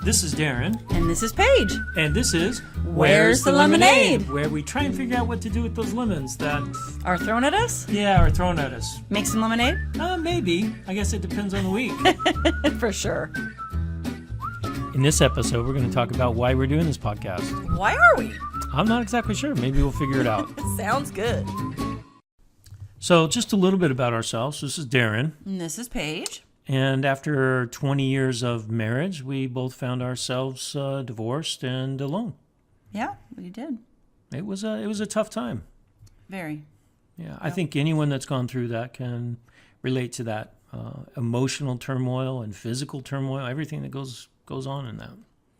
This is Darren. And this is Paige. And this is Where's the Lemonade? Where we try and figure out what to do with those lemons that, Are thrown at us? are thrown at us. Make some lemonade? Maybe. I guess it depends on the week. For sure. In this episode, we're going to talk about why we're doing this podcast. Why are we? I'm not exactly sure. Maybe we'll figure it out. Sounds good. So just a little bit about ourselves. This is Darren. And this is Paige. And after 20 years of marriage, we both found ourselves divorced and alone. Yeah, we did. It was a tough time. Very. Yeah, I think anyone that's gone through that can relate to that emotional turmoil and physical turmoil, everything that goes on in that.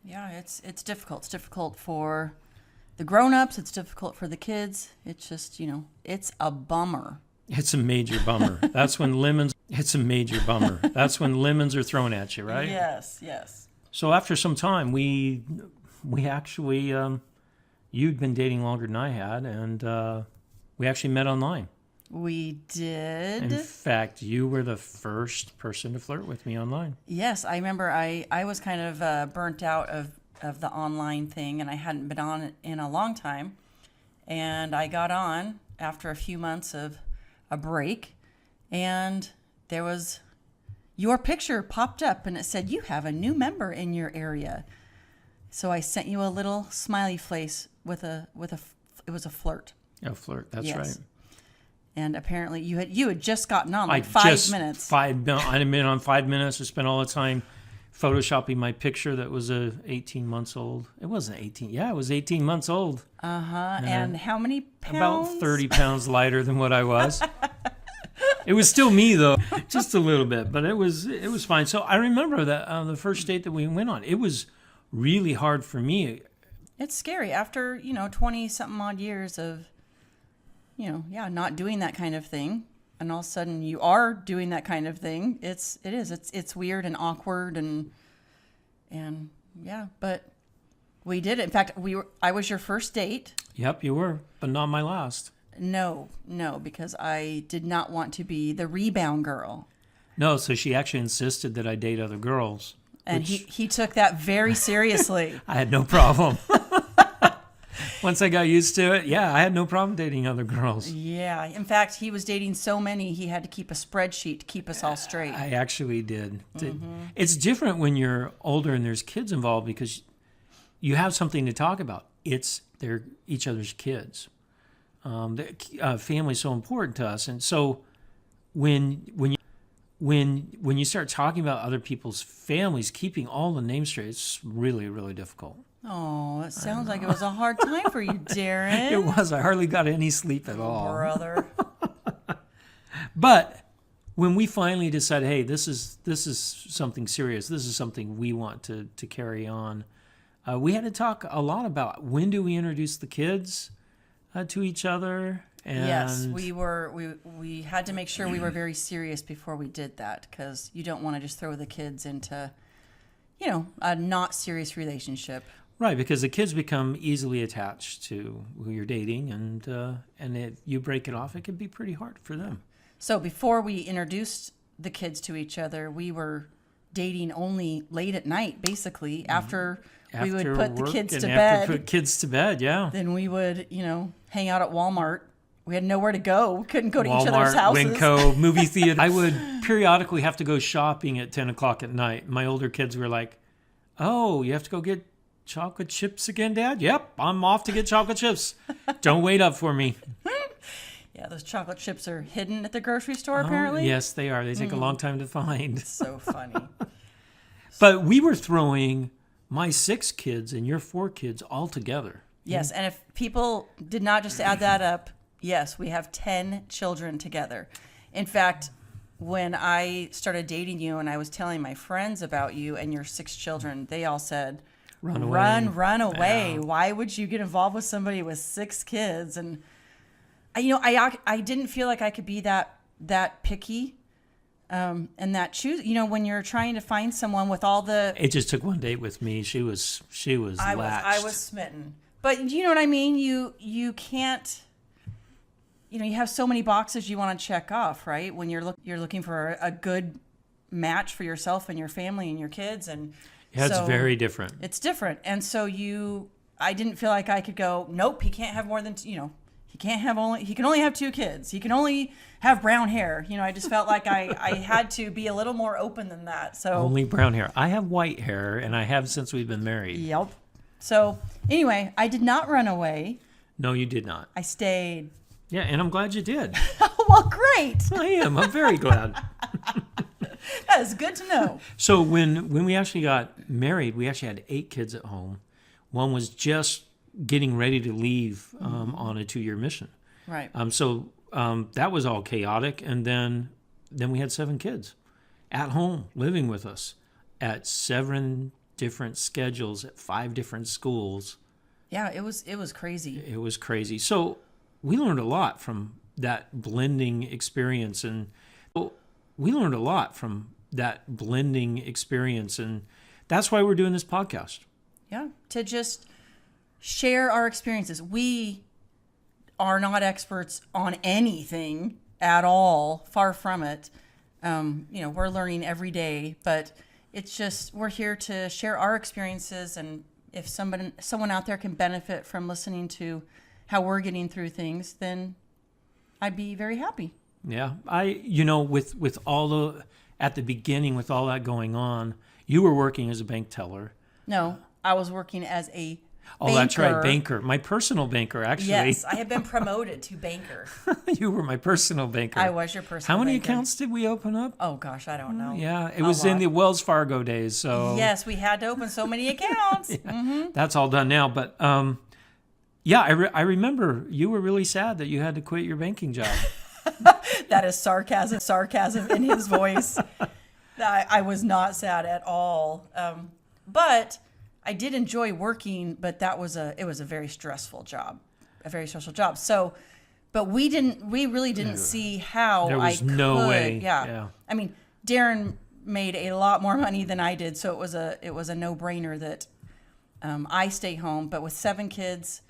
Yeah, it's difficult. It's difficult for the grown-ups. It's difficult for the kids. It's just, it's a bummer. It's a major bummer. It's a major bummer. That's when lemons are thrown at you, right? Yes. So after some time, we actually, you'd been dating longer than I had, and we actually met online. We did. In fact, you were the first person to flirt with me online. Yes, I remember I was kind of burnt out of the online thing, and I hadn't been on it in a long time. And I got on after a few months of a break, and there was your picture popped up, and it said, you have a new member in your area. So I sent you a little smiley face with it was a flirt. A flirt, that's Yes. right. And apparently you had just gotten on like 5 minutes. I had been on 5 minutes. I spent all the time photoshopping my picture that was 18 months old. It wasn't 18. Yeah, it was 18 months old. Uh-huh. And how many pounds? About 30 pounds lighter than what I was. It was still me, though, just a little bit, but it was fine. So I remember that the first date that we went on, it was really hard for me. It's scary after, 20-something odd years of, not doing that kind of thing. And all of a sudden you are doing that kind of thing. It's weird and awkward and yeah, but we did it. In fact, I was your first date. Yep, you were, but not my last. No, because I did not want to be the rebound girl. No, so she actually insisted that I date other girls. And he took that very seriously. I had no problem. Once I got used to it, I had no problem dating other girls. Yeah. In fact, he was dating so many, he had to keep a spreadsheet to keep us all straight. I actually did. Mm-hmm. It's different when you're older and there's kids involved because you have something to talk about. They're each other's kids. Family is so important to us. And so when you start talking about other people's families, keeping all the names straight, it's really, really difficult. Oh, it sounds like it was a hard time for you, Darren. It was. I hardly got any sleep at all. Brother. But when we finally decided, hey, this is something serious. This is something we want to carry on. We had to talk a lot about when do we introduce the kids to each other. And yes, we had to make sure we were very serious before we did that because you don't want to just throw the kids into, a not serious relationship. Right, because the kids become easily attached to who you're dating, and if you break it off, it can be pretty hard for them. So before we introduced the kids to each other, we were dating only late at night, basically. After we would put the kids to bed. Put kids to bed, yeah. Then we would, hang out at Walmart. We had nowhere to go. We couldn't go to Walmart, each other's houses. Winco, movie theater. I would periodically have to go shopping at 10 o'clock at night. My older kids were like, oh, you have to go get chocolate chips again, Dad? Yep, I'm off to get chocolate chips. Don't wait up for me. Yeah, those chocolate chips are hidden at the grocery store, apparently. Yes, they are. They take a long time to find. So funny. But we were throwing my 6 kids and your 4 kids all together. Yes, and if people did not just add that up, yes, we have 10 children together. In fact, when I started dating you and I was telling my friends about you and your 6 children, they all said, run away. Yeah. Why would you get involved with somebody with 6 kids? And I didn't feel like I could be that picky and that choose. When you're trying to find someone with all the. It just took one date with me. She was latched. I was smitten. But you know what I mean? You can't. You have so many boxes you want to check off, right? When you're looking for a good match for yourself and your family and your kids, and Yeah, it's So very different. it's different. And so I didn't feel like I could go, nope, he can't have more than, he can only have 2 kids. He can only have brown hair. I just felt like I had to be a little more open than that. So, Only brown hair. I have white hair, and I have since we've been married. yep. So anyway, I did not run away. No, you did not. I stayed. Yeah, and I'm glad you did. Well, great. I am. I'm very glad. That is good to know. So when we actually got married, we actually had 8 kids at home. One was just getting ready to leave on a 2-year mission. Right. So that was all chaotic, and then we had 7 kids at home living with us at 7 different schedules at 5 different schools. Yeah, it was crazy. It was crazy. So we learned a lot from that blending experience, and that's why we're doing this podcast. Yeah, to just share our experiences. We are not experts on anything at all, far from it. We're learning every day, but it's just we're here to share our experiences, and if someone out there can benefit from listening to how we're getting through things, then I'd be very happy. Yeah, with all at the beginning with all that going on, you were working as a bank teller. No, I was working as a Oh, that's right, banker. My personal banker, actually. Yes, I have been promoted to banker. You were my personal banker. I was your personal How many banker. accounts did we open up? Oh, gosh, I don't know. Yeah, it A was in lot. the Wells Fargo days. So Yes, we had to open so many accounts. that's all done now. But I remember you were really sad that you had to quit your banking job. That is sarcasm in his voice. I was not sad at all. But I did enjoy working, but it was a very stressful job, So, but we really didn't see how There was I could. no way. Yeah. Yeah. I mean, Darren made a lot more money than I did, so it was a no-brainer that I stay home. But with 7 kids,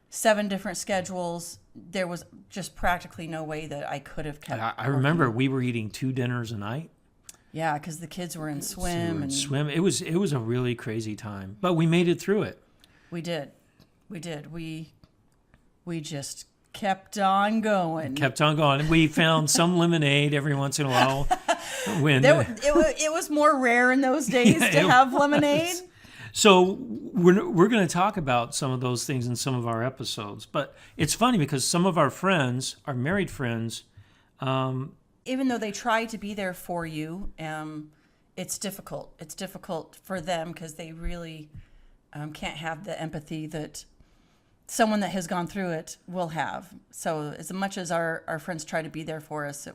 7 different schedules, there was just practically no way that I could have kept. I remember we were eating 2 dinners a night. Yeah, because the kids were in swim and Swim. It was a really crazy time, but we made it through it. we did. We just kept on going. Kept on going. We found some lemonade every once in a while. When It was more rare in those days Yeah, to it have lemonade. So we're going to talk about some of those things in some of our episodes. But it's funny because some of our friends, our married friends, Even though they try to be there for you, it's difficult. It's difficult for them because they really can't have the empathy that someone that has gone through it will have. So as much as our friends try to be there for us,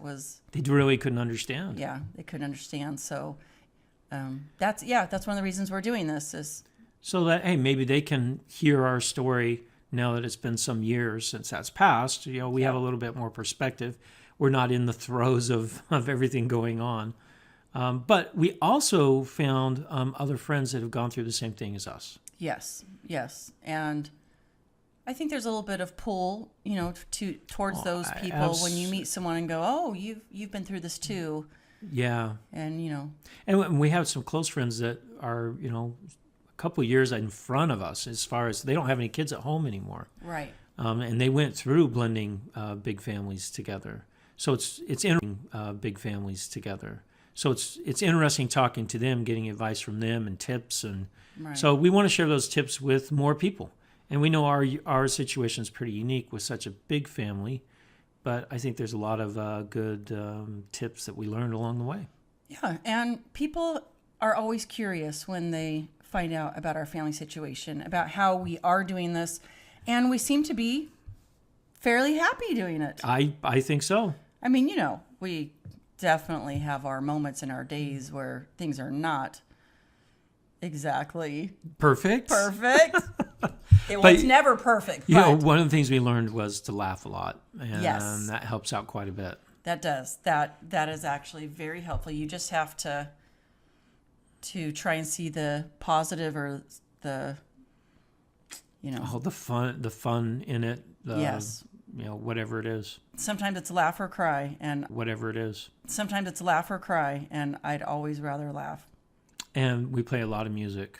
they really couldn't understand. yeah, they couldn't understand. So that's one of the reasons we're doing this is So that, hey, maybe they can hear our story now that it's been some years since that's passed. We have a little bit more perspective. We're not in the throes of everything going on. But we also found other friends that have gone through the same thing as us. yes. And I think there's a little bit of pull, towards those people when you meet someone and go, "Oh, you've been through this too." Yeah. And And we have some close friends that are, a couple years in front of us as far as they don't have any kids at home anymore. right. And they went through blending big families together. So it's interesting, big families together. So it's interesting talking to them, getting advice from them and tips. And Right. so we want to share those tips with more people. And we know our situation is pretty unique with such a big family. But I think there's a lot of good tips that we learned along the way. Yeah, and people are always curious when they find out about our family situation, about how we are doing this, and we seem to be fairly happy doing it. I think so. I mean, we definitely have our moments in our days where things are not exactly Perfect. perfect. It's never perfect, but One of the things we learned was to laugh a lot. And Yes. that helps out quite a bit. that does. That is actually very helpful. You just have to try and see the positive or the Oh, the fun in it. Yes. Whatever it is. Sometimes it's laugh or cry, and Whatever it is. I'd always rather laugh. And we play a lot of music.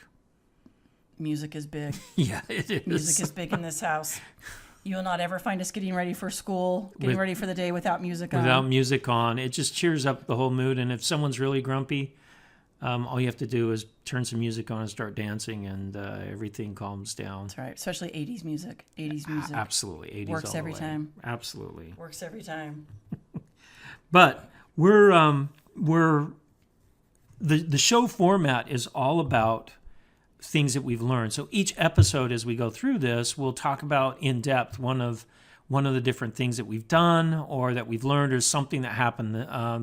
Music is big. Yeah, it is. Music is big in this house. You will not ever find us getting ready for school, getting ready for the day without music on. Without music on, it just cheers up the whole mood. And if someone's really grumpy, all you have to do is turn some music on and start dancing, and everything calms down. That's right, especially 80s music. 80s music. Absolutely, 80s Works all the every way. time. Absolutely. Works every time. But the show format is all about things that we've learned. So each episode, as we go through this, we'll talk about in depth one of the different things that we've done or that we've learned, or something that happened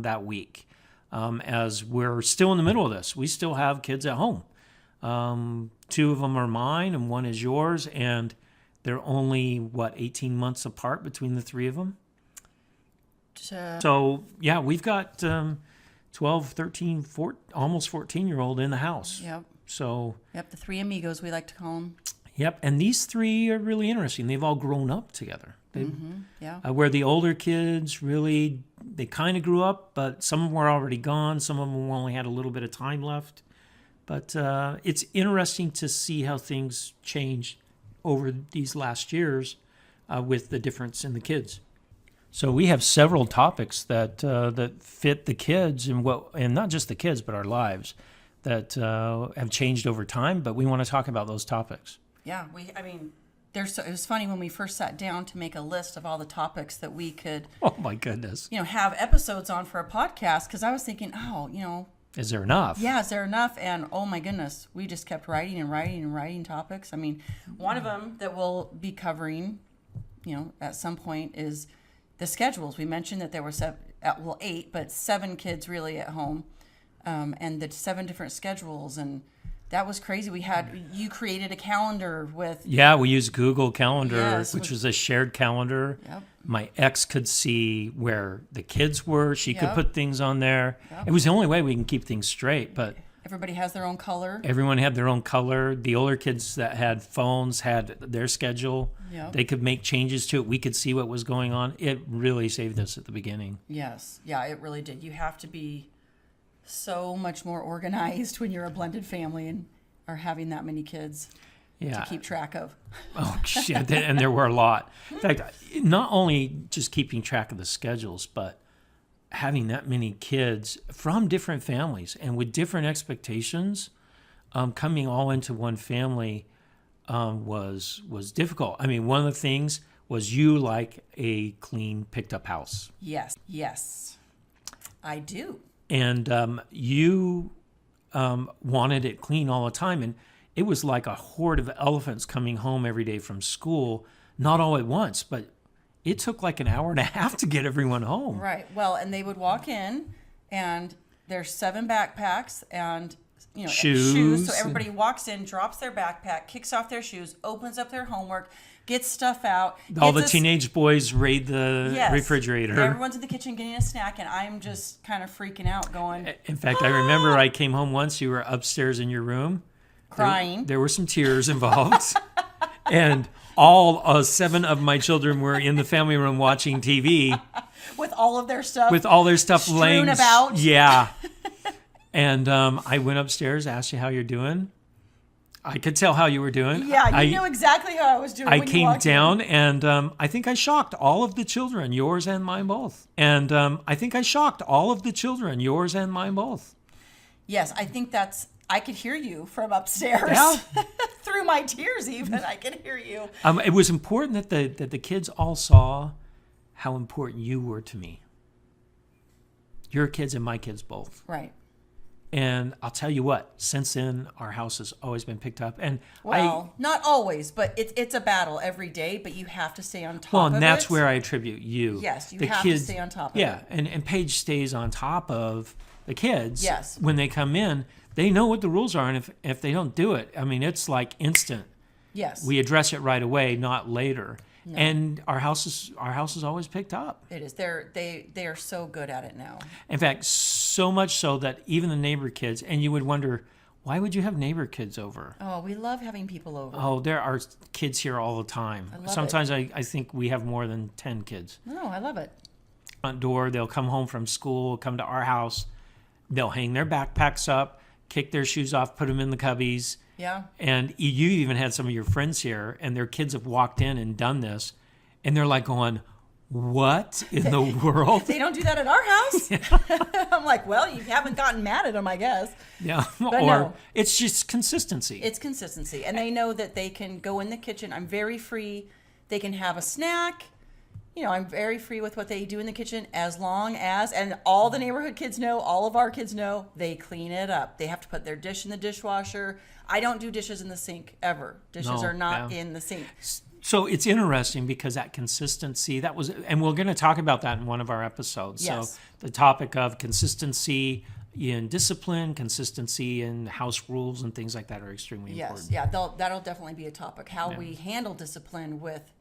that week. As we're still in the middle of this, we still have kids at home. 2 of them are mine and 1 is yours, and they're only 18 months apart between the 3 of them. So yeah, we've got 12, 13, 14, almost 14-year-old in the house. Yep. So Yep, the 3 amigos, we like to call them. yep, and these 3 are really interesting. They've all grown up together. Yeah. Where the older kids really, they kind of grew up, but some of them were already gone. Some of them only had a little bit of time left. But it's interesting to see how things changed over these last years with the difference in the kids. So we have several topics that fit the kids and not just the kids, but our lives that have changed over time. But we want to talk about those topics. Yeah, it was funny when we first sat down to make a list of all the topics that we could, Oh my goodness, have episodes on for a podcast. Because I was thinking, is there enough? yeah, is there enough? And oh my goodness, we just kept writing and writing and writing topics. I mean, one of them that we'll be covering, at some point is the schedules. We mentioned that there were 8, but 7 kids really at home, and the 7 different schedules, and that was crazy. You created a calendar with. Yeah, we use Google Calendar, Yes, which was a shared calendar. Yep. My ex could see where the kids were. She could Yep. put things on there. Yep. It was the only way we can keep things straight, but Everybody has their own color. everyone had their own color. The older kids that had phones had their schedule. Yep. They could make changes to it. We could see what was going on. It really saved us at the beginning. Yes. Yeah, it really did. You have to be so much more organized when you're a blended family and are having that many kids Yeah. to keep track of. Oh, shit. And there were a lot. In fact, not only just keeping track of the schedules, but having that many kids from different families and with different expectations, coming all into one family was difficult. I mean, one of the things was you like a clean, picked up house. Yes. I do. And you wanted it clean all the time. And it was like a horde of elephants coming home every day from school, not all at once, but it took like an hour and a half to get everyone home. Right. Well, and they would walk in and there's 7 backpacks and shoes. So everybody walks in, drops their backpack, kicks off their shoes, opens up their homework, gets stuff out. All the gets teenage boys raid the Yes. refrigerator. Everyone's in the kitchen getting a snack, and I'm just kind of freaking out, going, In fact, I remember I came home once, you were upstairs in your room. crying. There were some tears involved. And all 7 of my children were in the family room watching TV With all of their stuff. with all their stuff Strewn laying about. Yeah. And I went upstairs, asked you how you're doing. I could tell how you were doing. Yeah, you knew exactly how I was doing. I when you came walked in. down and I think I shocked all of the children, yours and mine both. And I think I shocked all of the children, yours and mine both. Yes, I think I could hear you from upstairs. Yeah. Through my tears, even. I could hear you. It was important that the kids all saw how important you were to me. Your kids and my kids both. Right. And I'll tell you what, since then, our house has always been picked up. And Well, not always, but it's a battle every day, but you have to stay on top of it. and that's where I attribute you. Yes, you The have to stay on top of it. Yeah, and Paige stays on top of the kids. Yes. When they come in, they know what the rules are. And if they don't do it, I mean, it's like instant. Yes. We address it right away, not later. No. And our house is always picked up. It is. They are so good at it now. In fact, so much so that even the neighbor kids, and you would wonder, why would you have neighbor kids over? Oh, we love having people over. Oh, there are kids here all the time. love Sometimes I think we have more than 10 kids. No, I love it. Front door, they'll come home from school, come to our house, they'll hang their backpacks up, kick their shoes off, put them in the cubbies. Yeah. And you even had some of your friends here, and their kids have walked in and done this, and they're like going, "What in the world?" They don't do that at our house. I'm like, well, you haven't gotten mad at them, I guess. Yeah, or no. it's just consistency. It's consistency. And they know that they can go in the kitchen. I'm very free. They can have a snack. You know, I'm very free with what they do in the kitchen as long as, and all the neighborhood kids know, all of our kids know, they clean it up. They have to put their dish in the dishwasher. I don't do dishes in the sink ever. Dishes No, are not yeah. in the sink. So it's interesting because that consistency, that was, and we're going to talk about that in one of our episodes. Yes. So the topic of consistency in discipline, consistency in house rules and things like that are extremely Yes, important. yeah, that'll definitely be a topic. How we handle discipline with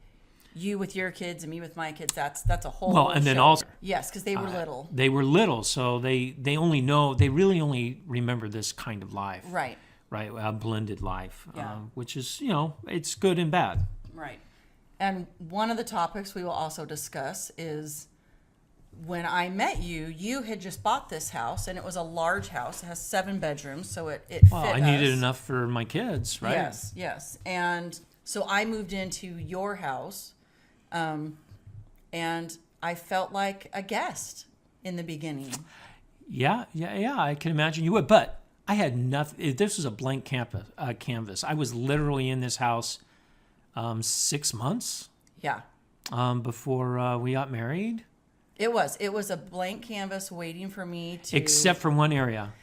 you with your kids and me with my kids. That's a whole. Well, and then show. also, yes, because they were little. they were little, so they really only remember this kind of life. Right, Right, a blended life, Yeah. which is, it's good and bad. right. And one of the topics we will also discuss is when I met you, you had just bought this house, and it was a large house. It has 7 bedrooms, so it Well, fit I needed us. enough for my kids, right? Yes, yes. And so I moved into your house, and I felt like a guest in the beginning. Yeah, I can imagine you would. But I had nothing. This was a blank canvas. I was literally in this house 6 months Yeah. before we got married, It was a blank canvas waiting for me to. except for one area.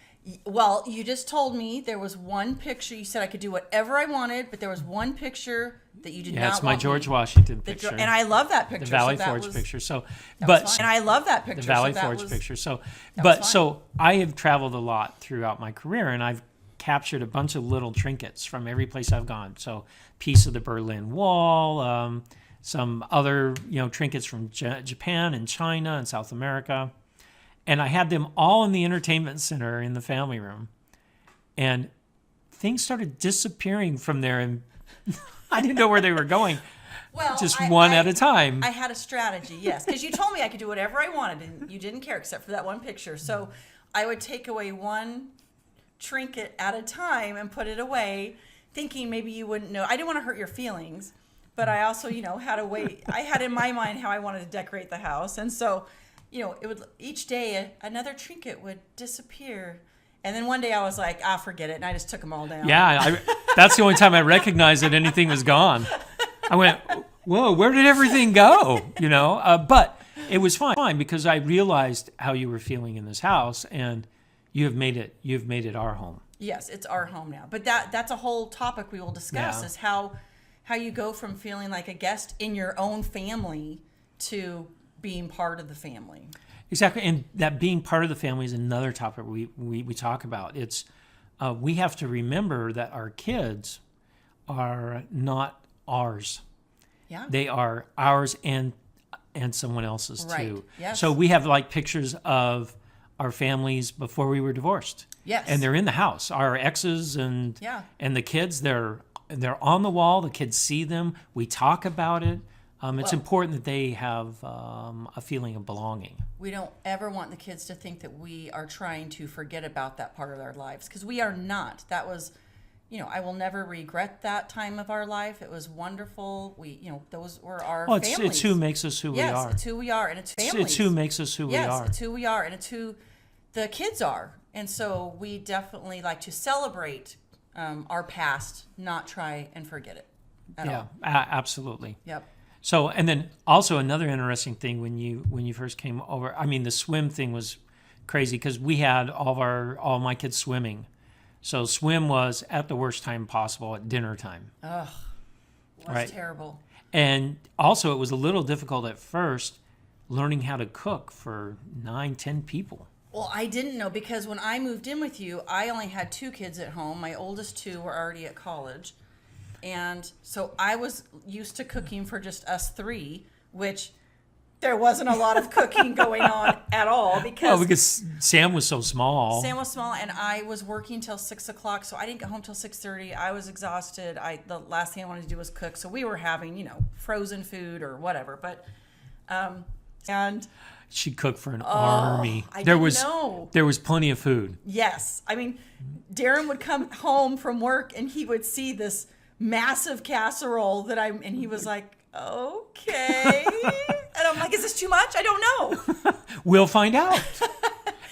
Well, you just told me there was one picture. You said I could do whatever I wanted, but there was one picture that you did Yeah, not it's my want George me. Washington The picture, and I love that picture. the Valley so that Forge was- picture. So, that but was fine. And I love that picture. the Valley so that Forge was- picture. So, was but fine. so I have traveled a lot throughout my career, and I've captured a bunch of little trinkets from every place I've gone. So, piece of the Berlin Wall, some other trinkets from Japan and China and South America, and I had them all in the entertainment center in the family room, and things started disappearing from there, and I didn't know where they were going. Well, Just I- one I- at a time. I had a strategy, yes, because you told me I could do whatever I wanted, and you didn't care except for that one picture. So I would take away one trinket at a time and put it away, thinking maybe you wouldn't know. I didn't want to hurt your feelings, but I also, had a way. I had in my mind how I wanted to decorate the house, and so, it would each day another trinket would disappear, and then one day I was like, forget it, and I just took them all down. Yeah, that's the only time I recognized that anything was gone. I went, whoa, where did everything go? But it was fine because I realized how you were feeling in this house, and you've made it our home. Yes, it's our home now. But that's a whole topic we will discuss Yeah. is how you go from feeling like a guest in your own family to being part of the family. Exactly, and that being part of the family is another topic we talk about. It's we have to remember that our kids are not ours. Yeah. They are ours and someone else's Right. too. Yes. So we have like pictures of our families before we were divorced. Yes. And they're in the house. Our exes and Yeah. and the kids, they're on the wall. The kids see them. We talk about it. It's Well- important that they have a feeling of belonging. We don't ever want the kids to think that we are trying to forget about that part of our lives because we are not. That was, I will never regret that time of our life. It was wonderful. Those were our Well, families. it's who makes us who yes, we are. it's who we are, and it's families. It's who makes us who yes, we are. it's who we are, and it's who the kids are. And so we definitely like to celebrate our past, not try and forget it at Yeah, all. absolutely. Yep. So, and then also another interesting thing when you first came over, I mean, the swim thing was crazy because we had all my kids swimming. So swim was at the worst time possible at dinner time. Ugh, it was Right. terrible. And also it was a little difficult at first learning how to cook for 9-10 people. Well, I didn't know because when I moved in with you, I only had 2 kids at home. My oldest 2 were already at college. And so I was used to cooking for just us 3, which there wasn't a lot of cooking going on at all Because Sam was so small. Sam was small and I was working till 6 o'clock, so I didn't get home till 6:30. I was exhausted. The last thing I wanted to do was cook, so we were having frozen food or whatever. But and She cooked for an army. I There didn't was know. there was plenty of food. Yes. I mean, Darren would come home from work and he would see this massive casserole and he was like, okay. And I'm like, is this too much? I don't know. We'll find out.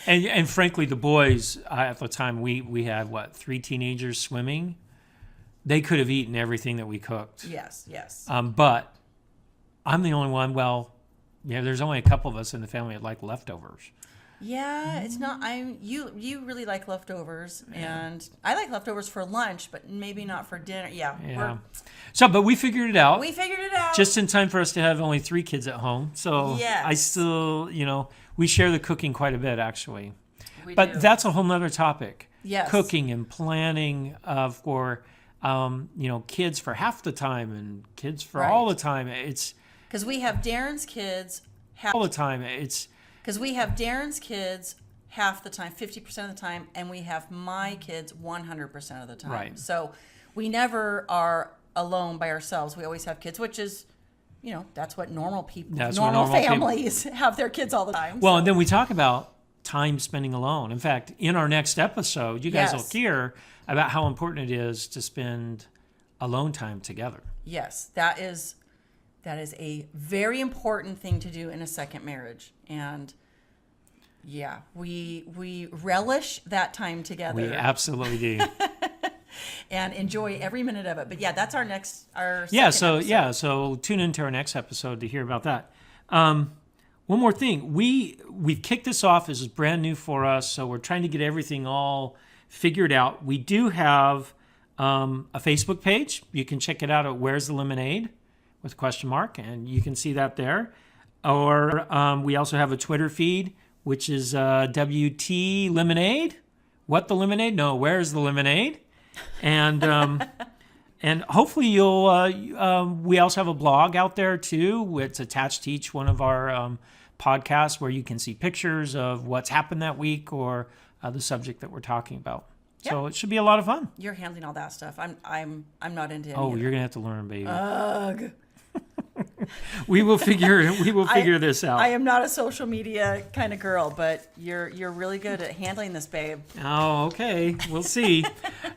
And frankly, the boys at the time we had 3 teenagers swimming. They could have eaten everything that we cooked. Yes, yes. But I'm the only one. Well, yeah, there's only a couple of us in the family that like leftovers. Yeah, it's not. You really like leftovers, and I like leftovers for lunch, but maybe not for dinner. Yeah. Yeah. So, but we figured it out. We figured it out. Just in time for us to have only 3 kids at home. So Yes. I still, we share the cooking quite a bit actually. We But do. that's a whole nother topic. Yes. Cooking and planning for, kids for half the time and kids for all the time. It's because we have Darren's kids. all the time. It's Because we have Darren's kids half the time, 50% of the time, and we have my kids 100% of the time. Right. So we never are alone by ourselves. We always have kids, which is, that's what normal people, That's what normal normal people- families have their kids all the time. well, and then we talk about time spending alone. In fact, in our next episode, you guys will Yes. hear about how important it is to spend alone time together. Yes, that is a very important thing to do in a second marriage. And yeah, we relish that time together We absolutely do. and enjoy every minute of it. But yeah, that's our Yeah, second episode. so tune into our next episode to hear about that. One more thing, we've kicked this off. This is brand new for us, so we're trying to get everything all figured out. We do have a Facebook page. You can check it out at Where's the Lemonade with a question mark, and you can see that there. Or we also have a Twitter feed, which is WT Lemonade. What the Lemonade? No, Where's the Lemonade? And and hopefully you'll. We also have a blog out there too. It's attached to each one of our podcasts, where you can see pictures of what's happened that week or the subject that we're talking about. So it should be a lot of fun. You're handling all that stuff. I'm not into any Oh, of it. you're gonna have to learn, baby. Ugh. We will figure this out. I am not a social media kind of girl, but you're really good at handling this, babe. Oh, okay. We'll see.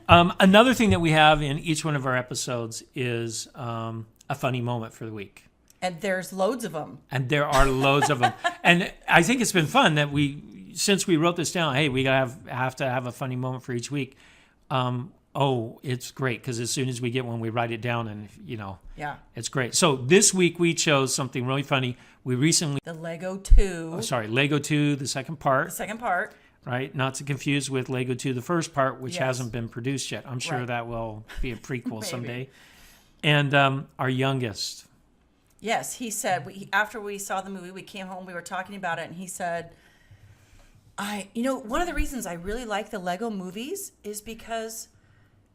Another thing that we have in each one of our episodes is a funny moment for the week. And there's loads of them. And there are loads of them. And I think it's been fun that since we wrote this down, hey, we have to have a funny moment for each week. It's great because as soon as we get one, we write it down and, Yeah. it's great. So this week we chose something really funny. We recently, The Lego 2, Lego 2, the second part. the second part. Right, not to confuse with Lego 2, the first part, which Yes. hasn't been produced yet. I'm sure Right. that will be a prequel Maybe. someday. And our youngest, Yes, he said, after we saw the movie, we came home, we were talking about it, and he said, one of the reasons I really like the Lego movies is because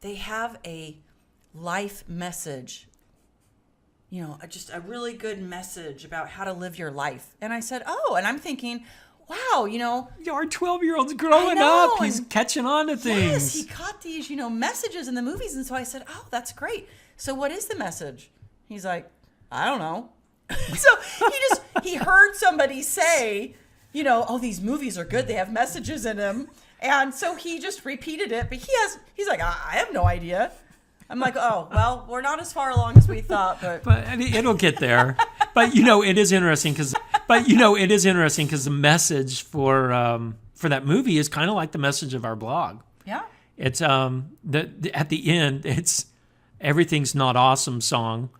they have a life message, just a really good message about how to live your life. And I said, and I'm thinking, wow, our 12-year-old's growing know, up. He's and- catching on to things. yes, he caught these, messages in the movies. And so I said, that's great. So what is the message? He's like, I don't know. So he heard somebody say, these movies are good. They have messages in them. And so he just repeated it, but he's like, I have no idea. I'm like, well, we're not as far along as we thought, but It'll get there. But it is interesting because the message for that movie is kind of like the message of our blog. yeah. It's at the end, it's Everything's Not Awesome song.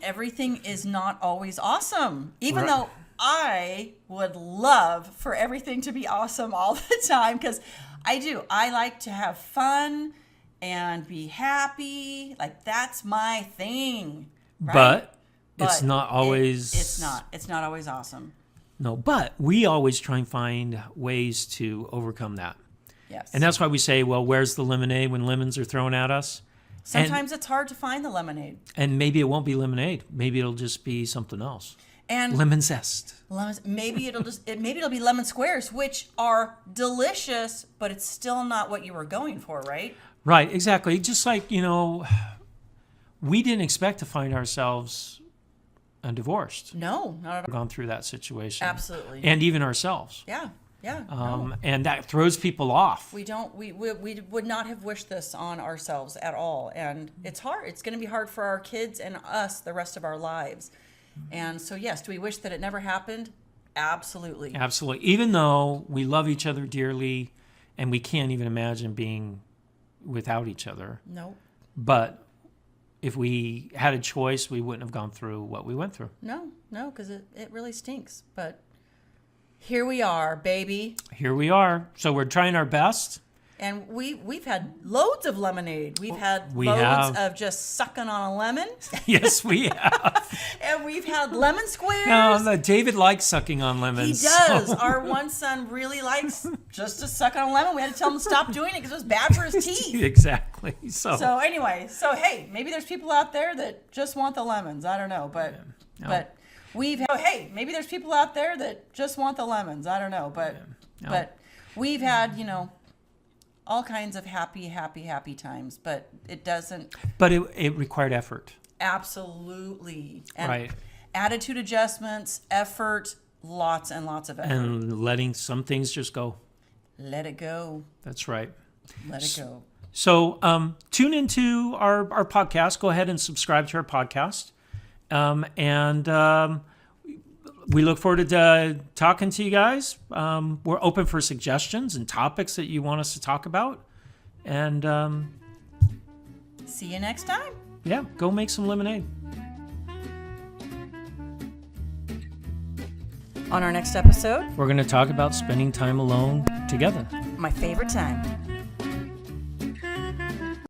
Everything is not always awesome, even Right. though I would love for everything to be awesome all the time, because I do. I like to have fun and be happy. Like, that's my thing. Right? But it's But not always. It's not always awesome. No, but we always try and find ways to overcome that. Yes. And that's why we say, well, where's the lemonade when lemons are thrown at us? Sometimes it's hard to find the lemonade. And maybe it won't be lemonade. Maybe it'll just be something else. And Lemon zest. lemons, maybe it'll be lemon squares, which are delicious, but it's still not what you were going for, right? Right, exactly. Just like, we didn't expect to find ourselves Mm-hmm. divorced, No, not at all. gone through that situation. Absolutely. And even ourselves. Yeah. Yeah. No. And that throws people off. We would not have wished this on ourselves at all. And it's hard. It's going to be hard for our kids and us the rest of our lives. And so, yes, do we wish that it never happened? Absolutely. Absolutely. Even though we love each other dearly and we can't even imagine being without each other. No, But if we had a choice, we wouldn't have gone through what we went through. no, because it really stinks. But here we are, baby. Here we are. So we're trying our best. And we've had loads of lemonade. We've had We loads have. of just sucking on a lemon. Yes, we have. And we've had lemon squares. No, David likes sucking on He lemons. does. so- Our one son really likes just to suck on a lemon. We had to tell him to stop doing it because it was bad for his teeth. Exactly. So anyway, hey, maybe there's people out there that just want the lemons. I don't know, but No. but hey, maybe there's people out there that just want the lemons. I don't know, but No. but we've had all kinds of happy times, but it doesn't But it required effort. absolutely and Right. attitude adjustments, effort, lots and lots of effort. And letting some things just go. Let it go. That's right. Let it go. So tune into our podcast. Go ahead and subscribe to our podcast. And we look forward to talking to you guys. We're open for suggestions and topics that you want us to talk about. And See you next time. yeah, go make some lemonade. On our next episode, We're going to talk about spending time alone together. my favorite time.